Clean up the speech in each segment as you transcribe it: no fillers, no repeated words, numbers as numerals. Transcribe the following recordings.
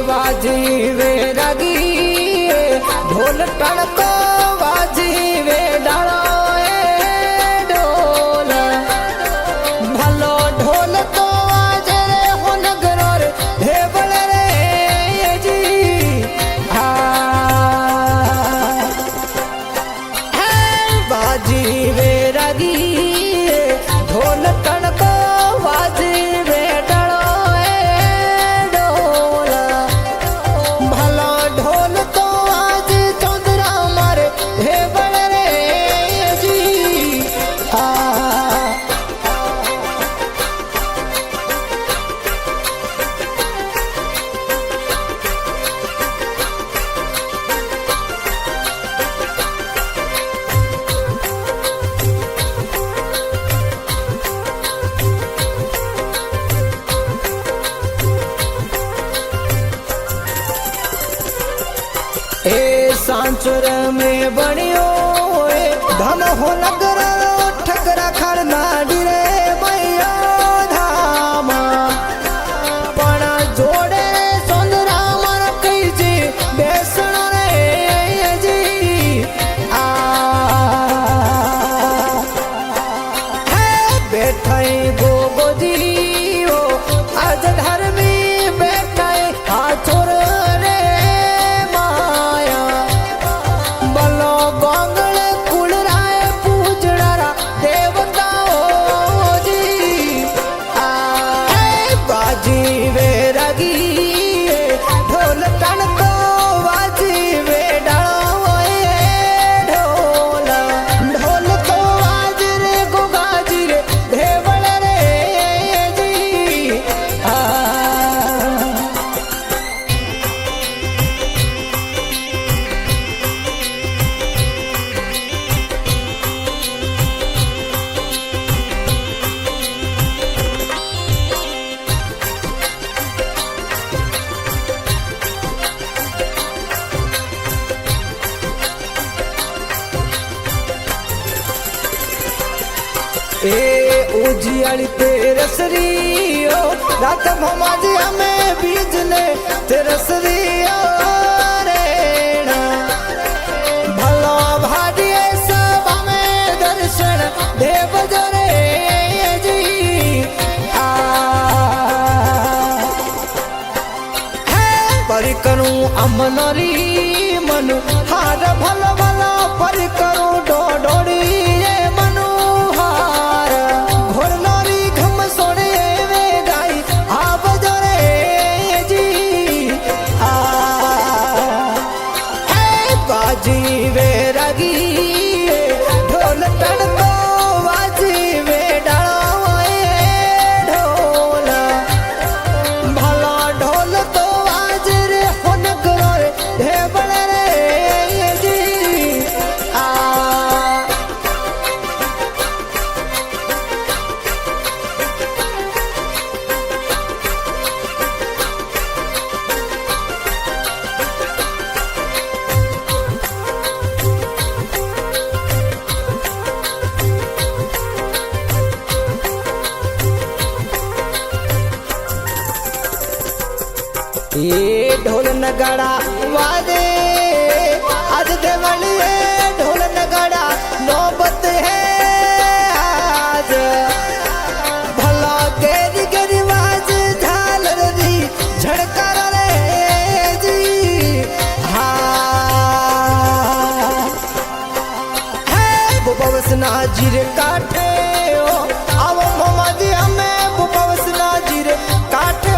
वाजी वे रगी ढोल टड़को वाजी वे डालो ढोल भलो ढोल तो आज रे हो नगर रे ढेबल रे जी वाजी वे रगी ढोल टड़को वाजी वे डालो सांचुर में बनियो धन हो नगर ठकरा खड़ना डिरे मैया धाम पण जोड़े सुंदरा मन कई जी बेसन रे जी बैठाई गोगो जी ओ आज घर में बैठाई हाथोर उजियाली तेरसरियो रात भमाजी हमें बीजने तेरसरियो रेणा भला भाजिए सब हमें दर्शन देव जरे जी पर करूं अमनरी मनु हार भला भला पर करूं डोडोड़ी ये ढोल नगाड़ा वादे आज देवली है ढोल नगाड़ा नौबत है आज भला गेरी गेरी वाज झालर दी झड़कर रे जी है बुबवस नाजीर काठे ओ आवो मोमाजी हमें बुबवस नाजीर काठे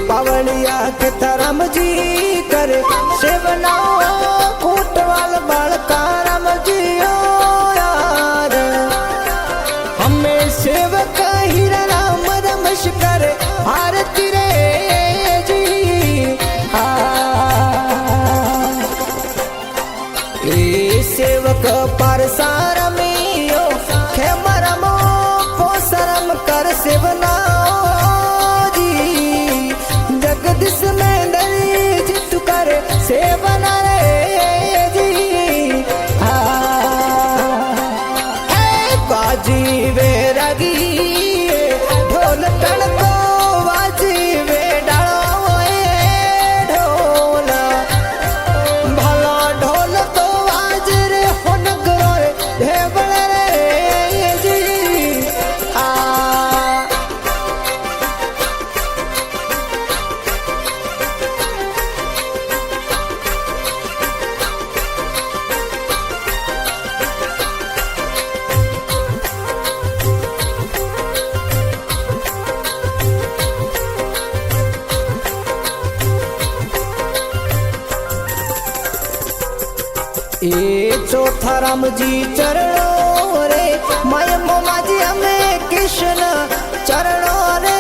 पावड़िया के धर्म जी करे सेवना कोटवाल बालका राम जी यार हमें सेवक हीरा राम रमश करे आरती रे जी सेवक पारसारमियो खेमरमो पोसरम कर सेवना जगदीश में दरी जित करे सेवना रे जी बाजी वे रगी ढोल टड़को बाजी वे डालो ढोल भला ढोल तो आज रे होन गरोए ढेबल रे जी चौथा राम जी चरणों रे माय मोमा जी हमें कृष्ण चरणों रे